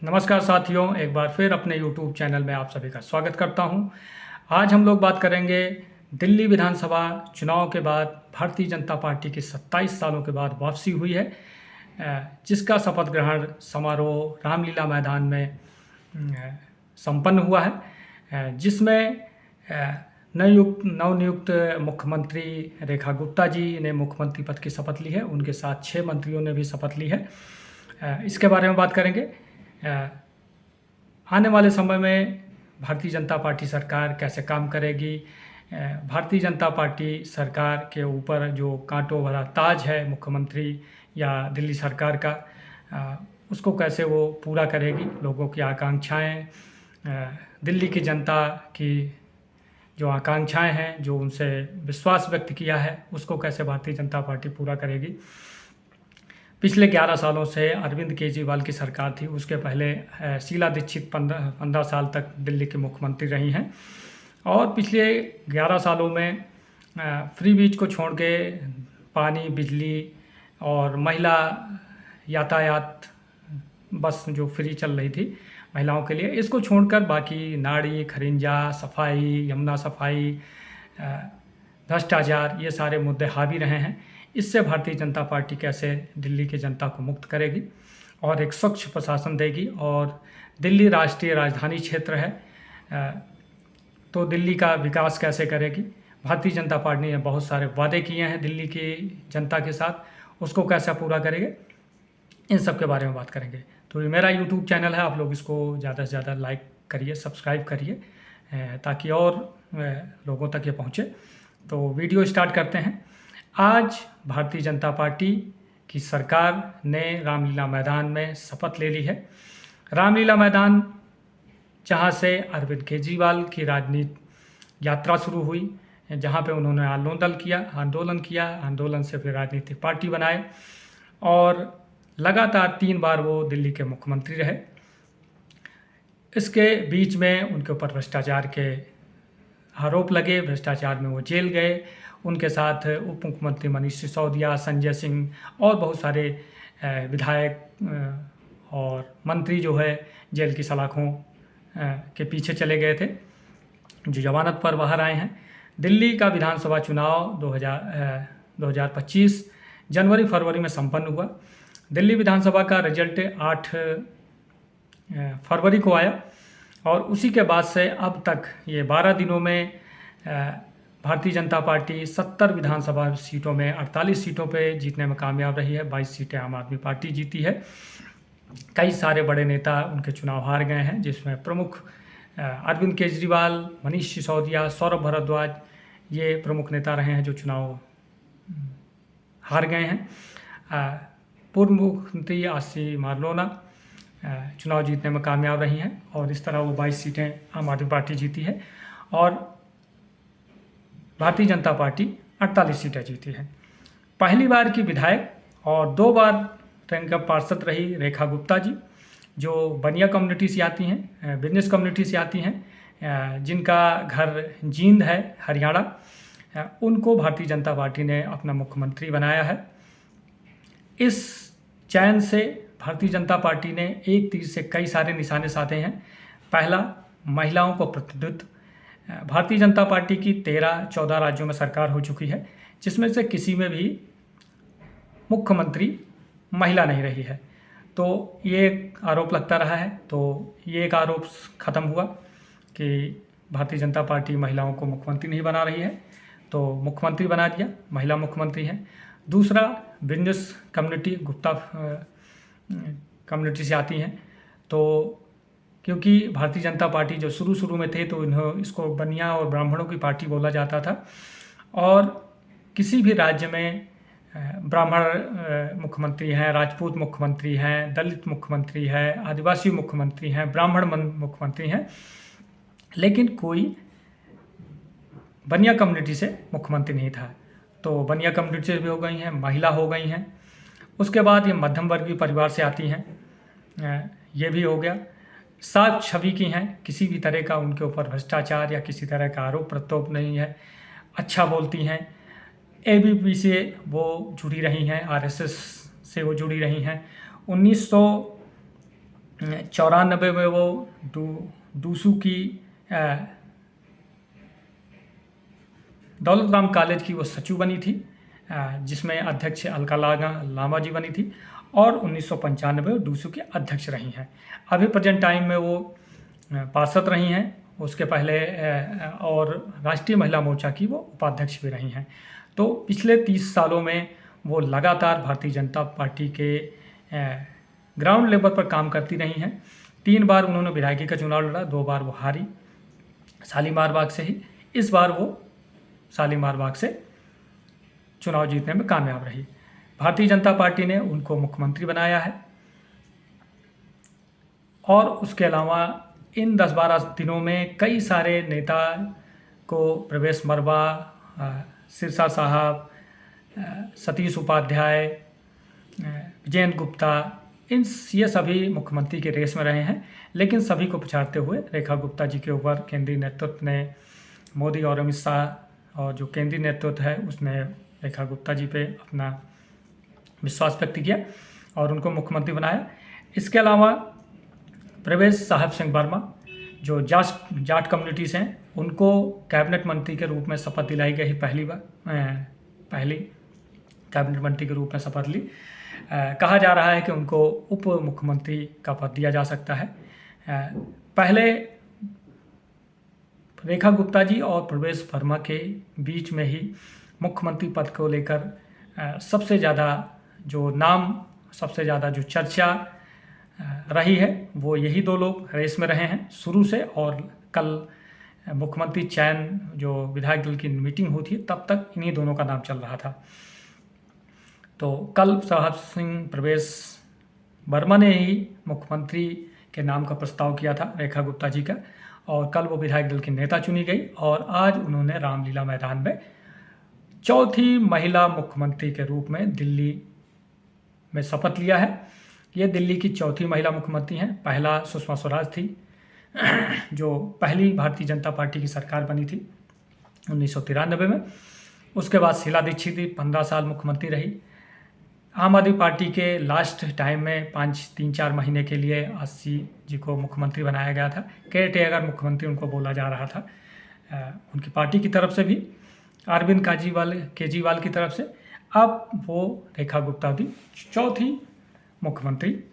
नमस्कार साथियों, एक बार फिर अपने YouTube चैनल में आप सभी का स्वागत करता हूं। आज हम लोग बात करेंगे दिल्ली विधानसभा चुनाव के बाद भारतीय जनता पार्टी की 27 सालों के बाद वापसी हुई है, जिसका शपथ ग्रहण समारोह रामलीला मैदान में संपन्न हुआ है, जिसमें नवनियुक्त मुख्यमंत्री रेखा गुप्ता जी ने मुख्यमंत्री पद की शपथ ली है। उनके साथ 6 मंत्रियों ने भी शपथ ली है। इसके बारे में बात करेंगे। आने वाले समय में भारतीय जनता पार्टी सरकार कैसे काम करेगी, भारतीय जनता पार्टी सरकार के ऊपर जो कांटों भरा ताज है मुख्यमंत्री या दिल्ली सरकार का, उसको कैसे वो पूरा करेगी। लोगों की आकांक्षाएं, दिल्ली की जनता की जो आकांक्षाएं हैं, जो उनसे विश्वास व्यक्त किया है, उसको कैसे भारतीय जनता पार्टी पूरा करेगी। पिछले 11 सालों से अरविंद केजरीवाल की सरकार थी, उसके पहले शीला दीक्षित 15 साल तक दिल्ली के मुख्यमंत्री रही हैं। और पिछले 11 सालों में फ्री बीज को छोड़ के पानी, बिजली और महिला यातायात बस जो फ्री चल रही थी महिलाओं के लिए, इसको छोड़कर बाकी नाड़ी, खरिंजा सफाई, यमुना सफाई, भ्रष्टाचार, ये सारे मुद्दे हावी रहे हैं। इससे भारतीय जनता पार्टी कैसे दिल्ली की जनता को मुक्त करेगी और एक स्वच्छ प्रशासन देगी। और दिल्ली राष्ट्रीय राजधानी क्षेत्र है, तो दिल्ली का विकास कैसे करेगी। भारतीय जनता पार्टी ने बहुत सारे वादे किए हैं दिल्ली की जनता के साथ, उसको कैसे पूरा करेंगे, इन सब के बारे में बात करेंगे। तो ये मेरा यूट्यूब चैनल है, आप लोग इसको ज़्यादा से ज़्यादा लाइक करिए, सब्सक्राइब करिए, ताकि और लोगों तक ये पहुँचे। तो वीडियो स्टार्ट करते हैं। आज भारतीय जनता पार्टी की सरकार ने रामलीला मैदान में शपथ ले ली है। रामलीला मैदान, जहां से अरविंद केजरीवाल की राजनीति यात्रा शुरू हुई, जहां पे उन्होंने आंदोलन किया, आंदोलन से फिर राजनीतिक पार्टी बनाए और लगातार 3 बार वो दिल्ली के मुख्यमंत्री रहे। इसके बीच में उनके ऊपर भ्रष्टाचार के आरोप लगे, भ्रष्टाचार में वो जेल गए। उनके साथ उप मुख्यमंत्री मनीष सिसोदिया, संजय सिंह और बहुत सारे विधायक और मंत्री जो है जेल की सलाखों के पीछे चले गए थे, जो जमानत पर बाहर आए हैं। दिल्ली का विधानसभा चुनाव 2025 जनवरी-फरवरी में संपन्न हुआ। दिल्ली विधानसभा का रिजल्ट 8 फरवरी को आया और उसी के बाद से अब तक ये 12 दिनों में भारतीय जनता पार्टी 70 विधानसभा सीटों में 48 सीटों पे जीतने में कामयाब रही है। 22 सीटें आम आदमी पार्टी जीती है। कई सारे बड़े नेता उनके चुनाव हार गए हैं, जिसमें प्रमुख अरविंद केजरीवाल, मनीष सिसोदिया, सौरभ भारद्वाज, ये प्रमुख नेता रहे हैं जो चुनाव हार गए हैं। पूर्व मुख्यमंत्री आशी मारलोना चुनाव जीतने में कामयाब रही हैं और इस तरह वो 22 सीटें आम आदमी पार्टी जीती है और भारतीय जनता पार्टी 48 सीटें जीती है। पहली बार की विधायक और 2 बार रैंक अप पार्षद रही रेखा गुप्ता जी, जो बनिया कम्युनिटी से आती हैं, बिजनेस कम्युनिटी से आती हैं, जिनका घर जींद है, हरियाणा। उनको भारतीय जनता पार्टी ने अपना मुख्यमंत्री बनाया है। इस चयन से भारतीय जनता पार्टी ने एक तीर से कई सारे निशाने साधे हैं। पहला, महिलाओं को प्रतिनिधित्व। भारतीय जनता पार्टी की 13-14 राज्यों में सरकार हो चुकी है, जिसमें से किसी में भी मुख्यमंत्री महिला नहीं रही है। तो ये एक आरोप लगता रहा है, तो ये एक आरोप ख़त्म हुआ कि भारतीय जनता पार्टी महिलाओं को मुख्यमंत्री नहीं बना रही है, तो मुख्यमंत्री बना दिया, महिला मुख्यमंत्री हैं। दूसरा, बिजनेस कम्युनिटी, गुप्ता कम्युनिटी से आती हैं, तो क्योंकि भारतीय जनता पार्टी जो शुरू में थे तो इसको बनिया और ब्राह्मणों की पार्टी बोला जाता था और किसी भी राज्य में ब्राह्मण मुख्यमंत्री हैं, राजपूत मुख्यमंत्री हैं, दलित मुख्यमंत्री है, आदिवासी मुख्यमंत्री हैं, ब्राह्मण मुख्यमंत्री हैं, लेकिन कोई बनिया कम्युनिटी से मुख्यमंत्री नहीं था। तो बनिया कम्युनिटी से भी हो गई हैं, महिला हो गई हैं। उसके बाद ये मध्यम वर्गीय परिवार से आती हैं, ये भी हो गया। साफ छवि की हैं, किसी भी तरह का उनके ऊपर भ्रष्टाचार या किसी तरह का आरोप प्रत्यारोप नहीं है, अच्छा बोलती हैं। एबीपी से वो जुड़ी रही हैं, आरएसएस से वो जुड़ी रही हैं। 1900 94 में वो दूसू की दौलत राम कॉलेज की वो सचिव बनी थी, जिसमें अध्यक्ष अलका लामा जी बनी थी, और 1995 में दूसू की अध्यक्ष रही हैं। अभी प्रेजेंट टाइम में वो पार्षद रही हैं, उसके पहले और राष्ट्रीय महिला मोर्चा की वो उपाध्यक्ष भी रही हैं। तो पिछले 30 सालों में वो लगातार भारतीय जनता पार्टी के ग्राउंड लेवल पर काम करती रही हैं। 3 बार उन्होंने विधायकी का चुनाव लड़ा, 2 बार वो हारी शालीमार बाग से ही। इस बार वो शालीमार बाग से चुनाव जीतने में कामयाब रही। भारतीय जनता पार्टी ने उनको मुख्यमंत्री बनाया है, और उसके अलावा इन 10-12 दिनों में कई सारे नेता को, प्रवेश मरवा, सिरसा साहब, सतीश उपाध्याय, विजयेंद्र गुप्ता, ये सभी मुख्यमंत्री के रेस में रहे हैं। लेकिन सभी को पछाड़ते हुए रेखा गुप्ता जी के ऊपर केंद्रीय नेतृत्व ने, मोदी और अमित शाह और जो केंद्रीय नेतृत्व है उसने रेखा गुप्ता जी पे अपना विश्वास व्यक्त किया और उनको मुख्यमंत्री बनाया। इसके अलावा प्रवेश साहब सिंह वर्मा, जो जाट कम्युनिटीज़ हैं, उनको कैबिनेट मंत्री के रूप में शपथ दिलाई गई। पहली कैबिनेट मंत्री के रूप में शपथ ली। कहा जा रहा है कि उनको उप मुख्यमंत्री का पद दिया जा सकता है। पहले रेखा गुप्ता जी और प्रवेश वर्मा के बीच में ही मुख्यमंत्री पद को लेकर सबसे ज़्यादा जो चर्चा रही है, वो यही 2 लोग रेस में रहे हैं शुरू से। और कल मुख्यमंत्री चयन जो विधायक दल की मीटिंग हुई थी, तब तक इन्हीं दोनों का नाम चल रहा था। तो कल साहब सिंह प्रवेश वर्मा ने ही मुख्यमंत्री के नाम का प्रस्ताव किया था रेखा गुप्ता जी का, और कल वो विधायक दल की नेता चुनी गई, और आज उन्होंने रामलीला मैदान में चौथी महिला मुख्यमंत्री के रूप में दिल्ली में शपथ लिया है। ये दिल्ली की चौथी महिला मुख्यमंत्री हैं। पहला सुषमा स्वराज थी, जो पहली भारतीय जनता पार्टी की सरकार बनी थी 1993 में। उसके बाद शीला दीक्षित थी, 15 साल मुख्यमंत्री रही। आम आदमी पार्टी के लास्ट टाइम में 3-4 महीने के लिए 80 जी को मुख्यमंत्री बनाया गया था। केयरटेकर मुख्यमंत्री उनको बोला जा रहा था, उनकी पार्टी की तरफ से भी, अरविंद केजरीवाल की तरफ से। अब वो रेखा गुप्ता भी चौथी मुख्यमंत्री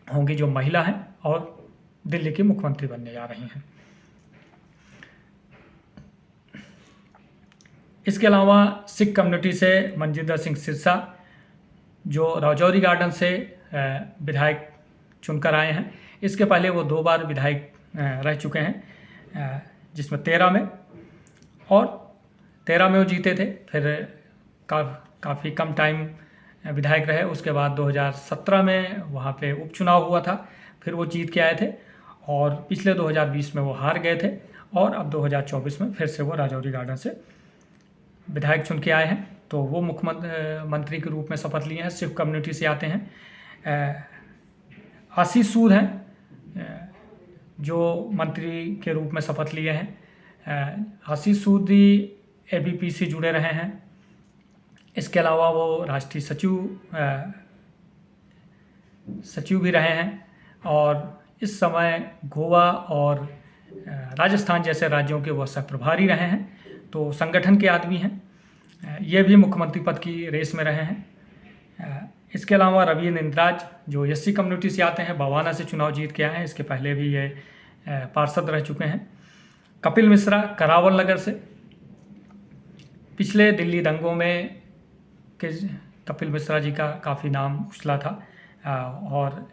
होंगी जो महिला हैं और दिल्ली की मुख्यमंत्री बनने जा रही हैं। इसके अलावा सिख कम्युनिटी से मनजिंदर सिंह सिरसा, जो राजौरी गार्डन से विधायक चुनकर आए हैं। इसके पहले वो 2 बार विधायक रह चुके हैं, जिसमें 13 में वो जीते थे। फिर काफ़ी कम टाइम विधायक रहे। उसके बाद 2017 में वहाँ पे उपचुनाव हुआ था, फिर वो जीत के आए थे, और पिछले 2020 में वो हार गए थे, और अब 2024 में फिर से वो राजौरी गार्डन से विधायक चुन के आए हैं। तो वो मुख्यमंत्री के रूप में शपथ लिए हैं। सिख कम्युनिटी से आते हैं। आशीष सूद हैं जो मंत्री के रूप में शपथ लिए हैं। आशीष सूद भी ABP से जुड़े रहे हैं। इसके अलावा वो राष्ट्रीय सचिव भी रहे हैं, और इस समय गोवा और राजस्थान जैसे राज्यों के वो सह प्रभारी रहे हैं। तो संगठन के आदमी हैं। ये भी मुख्यमंत्री पद की रेस में रहे हैं। इसके अलावा रवीन्द्र इंद्राज, जो SC कम्युनिटी से आते हैं, बवाना से चुनाव जीत के आए हैं। इसके पहले भी ये पार्षद रह चुके हैं। कपिल मिश्रा करावल नगर से, पिछले दिल्ली दंगों में कपिल मिश्रा जी का काफ़ी नाम उछला था, और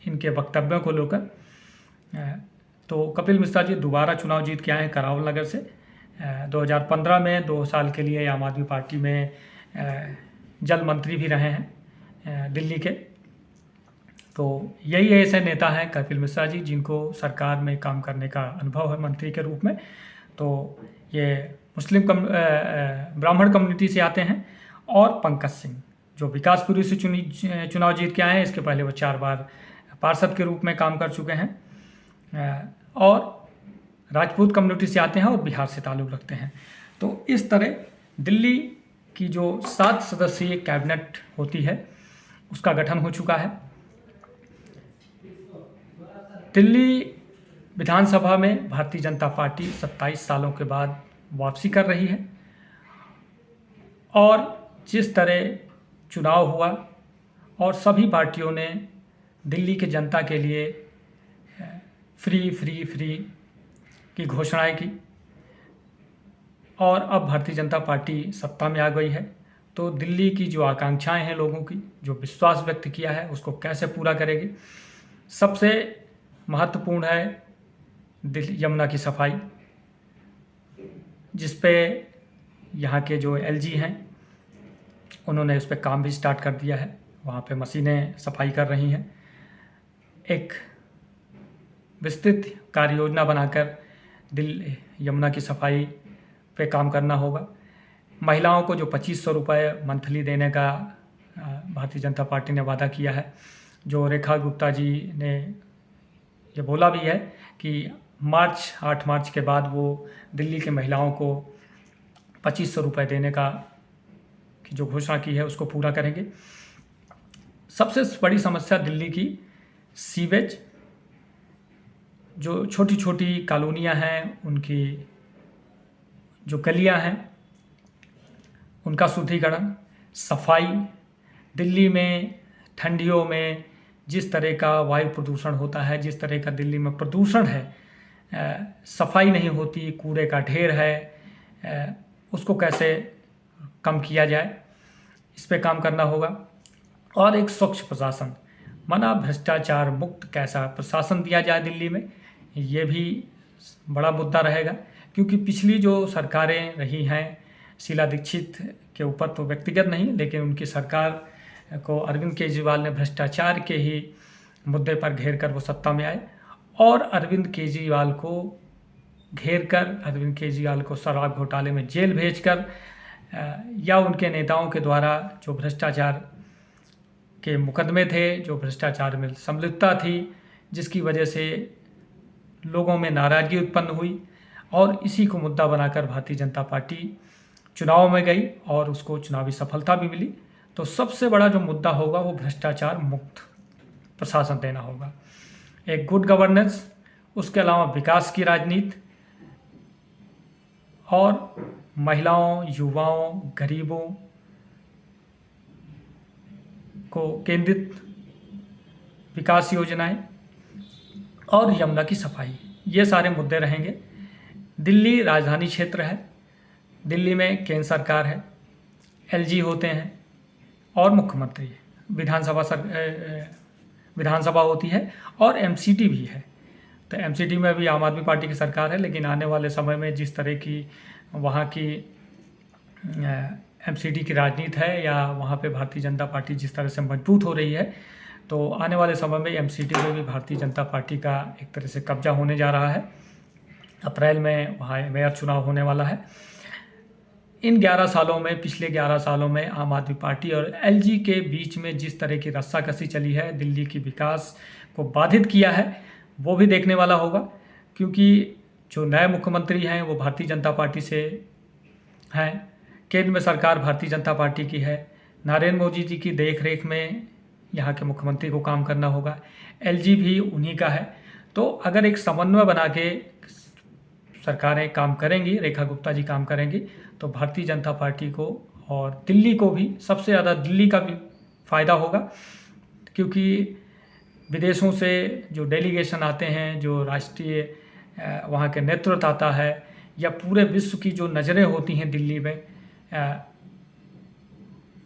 इनके वक्तव्यों को लेकर। तो कपिल मिश्रा जी दोबारा चुनाव जीत के आए हैं करावल नगर से। 2015 में 2 साल के लिए आम आदमी पार्टी में जल मंत्री भी रहे हैं दिल्ली के। तो यही ऐसे नेता हैं कपिल मिश्रा जी, जिनको सरकार में काम करने का अनुभव है मंत्री के रूप में। तो ये मुस्लिम ब्राह्मण कम्युनिटी से आते हैं। और पंकज सिंह, जो विकासपुरी से चुनाव जीत के आए हैं। इसके पहले वो 4 बार पार्षद के रूप में काम कर चुके हैं, और राजपूत कम्युनिटी से आते हैं और बिहार से ताल्लुक़ रखते हैं। तो इस तरह दिल्ली की जो 7 सदस्यीय कैबिनेट होती है, उसका गठन हो चुका है। दिल्ली विधानसभा में भारतीय जनता पार्टी 27 सालों के बाद वापसी कर रही है और जिस तरह चुनाव हुआ और सभी पार्टियों ने दिल्ली के जनता के लिए फ्री फ्री फ्री की घोषणाएं की और अब भारतीय जनता पार्टी सत्ता में आ गई है, तो दिल्ली की जो आकांक्षाएं हैं लोगों की, जो विश्वास व्यक्त किया है, उसको कैसे पूरा करेगी। सबसे महत्वपूर्ण है यमुना की सफाई, जिस पे यहाँ के जो एलजी हैं उन्होंने उस पर काम भी स्टार्ट कर दिया है। वहाँ पे मशीनें सफाई कर रही हैं। एक विस्तृत कार्य योजना बनाकर यमुना की सफाई पे काम करना होगा। महिलाओं को जो 2500 रुपये मंथली देने का भारतीय जनता पार्टी ने वादा किया है, जो रेखा गुप्ता जी ने ये बोला भी है कि 8 मार्च के बाद वो दिल्ली के महिलाओं को 2500 रुपये देने का की जो घोषणा की है उसको पूरा करेंगे। सबसे बड़ी समस्या दिल्ली की सीवेज, जो छोटी छोटी कॉलोनियां हैं, उनकी जो गलियां हैं उनका शुद्धिकरण, सफाई। दिल्ली में ठंडियों में जिस तरह का वायु प्रदूषण होता है, जिस तरह का दिल्ली में प्रदूषण है, सफाई नहीं होती, कूड़े का ढेर है, उसको कैसे कम किया जाए, इस पे काम करना होगा। और एक स्वच्छ प्रशासन, माना भ्रष्टाचार मुक्त कैसा प्रशासन दिया जाए दिल्ली में, ये भी बड़ा मुद्दा रहेगा। क्योंकि पिछली जो सरकारें रही हैं, शीला दीक्षित के ऊपर तो व्यक्तिगत नहीं, लेकिन उनकी सरकार को अरविंद केजरीवाल ने भ्रष्टाचार के ही मुद्दे पर घेर कर वो सत्ता में आए और अरविंद केजरीवाल को घेर कर, अरविंद केजरीवाल को शराब घोटाले में जेल भेजकर या उनके नेताओं के द्वारा जो भ्रष्टाचार के मुकदमे थे, जो भ्रष्टाचार में संलिप्तता थी, जिसकी वजह से लोगों में नाराज़गी उत्पन्न हुई और इसी को मुद्दा बनाकर भारतीय जनता पार्टी चुनाव में गई और उसको चुनावी सफलता भी मिली। तो सबसे बड़ा जो मुद्दा होगा वो भ्रष्टाचार मुक्त प्रशासन देना होगा, एक गुड गवर्नेंस, उसके अलावा विकास की राजनीति और महिलाओं, युवाओं, गरीबों को केंद्रित विकास योजनाएं और यमुना की सफाई, ये सारे मुद्दे रहेंगे। दिल्ली राजधानी क्षेत्र है, दिल्ली में केंद्र सरकार है, एलजी होते हैं और मुख्यमंत्री, विधानसभा होती है और एमसीडी भी है। तो एमसीडी में भी आम आदमी पार्टी की सरकार है, लेकिन आने वाले समय में जिस तरह की वहाँ की एमसीडी की राजनीति है या वहाँ पे भारतीय जनता पार्टी जिस तरह से मजबूत हो रही है, तो आने वाले समय में एमसीडी में भी भारतीय जनता पार्टी का एक तरह से कब्जा होने जा रहा है। अप्रैल में वहाँ मेयर चुनाव होने वाला है। इन 11 सालों में, पिछले 11 सालों में आम आदमी पार्टी और एलजी के बीच में जिस तरह की रस्साकसी चली है, दिल्ली की विकास को बाधित किया है, वो भी देखने वाला होगा। क्योंकि जो नए मुख्यमंत्री हैं वो भारतीय जनता पार्टी से हैं, केंद्र में सरकार भारतीय जनता पार्टी की है, नरेंद्र मोदी जी की देख रेख में यहाँ के मुख्यमंत्री को काम करना होगा, एलजी भी उन्हीं का है। तो अगर एक समन्वय बना के सरकारें काम करेंगी, रेखा गुप्ता जी काम करेंगी, तो भारतीय जनता पार्टी को और दिल्ली को भी, सबसे ज़्यादा दिल्ली का भी फ़ायदा होगा। क्योंकि विदेशों से जो डेलीगेशन आते हैं, जो राष्ट्रीय वहाँ के नेतृत्व आता है, या पूरे विश्व की जो नज़रें होती हैं दिल्ली में,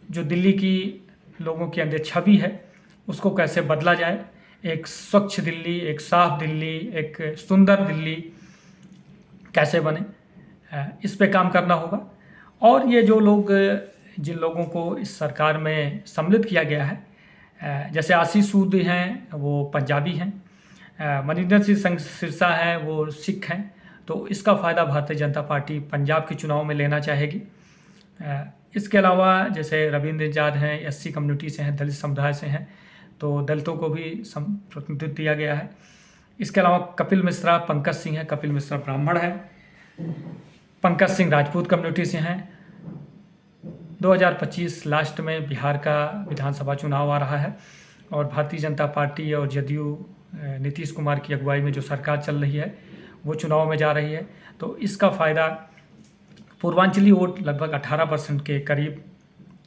जो दिल्ली की लोगों के अंदर छवि है उसको कैसे बदला जाए, एक स्वच्छ दिल्ली, एक साफ दिल्ली, एक सुंदर दिल्ली कैसे बने, इस पे काम करना होगा। और ये जो लोग, जिन लोगों को इस सरकार में सम्मिलित किया गया है, जैसे आशीष सूद हैं, वो पंजाबी हैं, मनिंदर सिंह सिरसा हैं, वो सिख हैं, तो इसका फ़ायदा भारतीय जनता पार्टी पंजाब के चुनाव में लेना चाहेगी। इसके अलावा जैसे रविंद्र निजाद हैं, एससी कम्युनिटी से हैं, दलित समुदाय से हैं, तो दलितों को भी प्रतिनिधित्व दिया गया है। इसके अलावा कपिल मिश्रा, पंकज सिंह है, कपिल मिश्रा ब्राह्मण है, पंकज सिंह राजपूत कम्युनिटी से हैं। 2025 लास्ट में बिहार का विधानसभा चुनाव आ रहा है और भारतीय जनता पार्टी और जदयू नीतीश कुमार की अगुवाई में जो सरकार चल रही है वो चुनाव में जा रही है, तो इसका फ़ायदा पूर्वांचली वोट लगभग 18% के करीब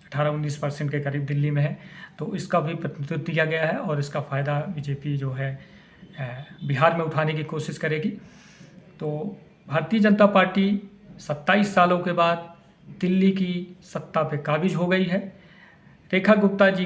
18-19% के करीब दिल्ली में है, तो इसका भी प्रतिनिधित्व दिया गया है और इसका फ़ायदा बीजेपी जो है बिहार में उठाने की कोशिश करेगी। तो भारतीय जनता पार्टी 27 सालों के बाद दिल्ली की सत्ता पे काबिज हो गई है। रेखा गुप्ता जी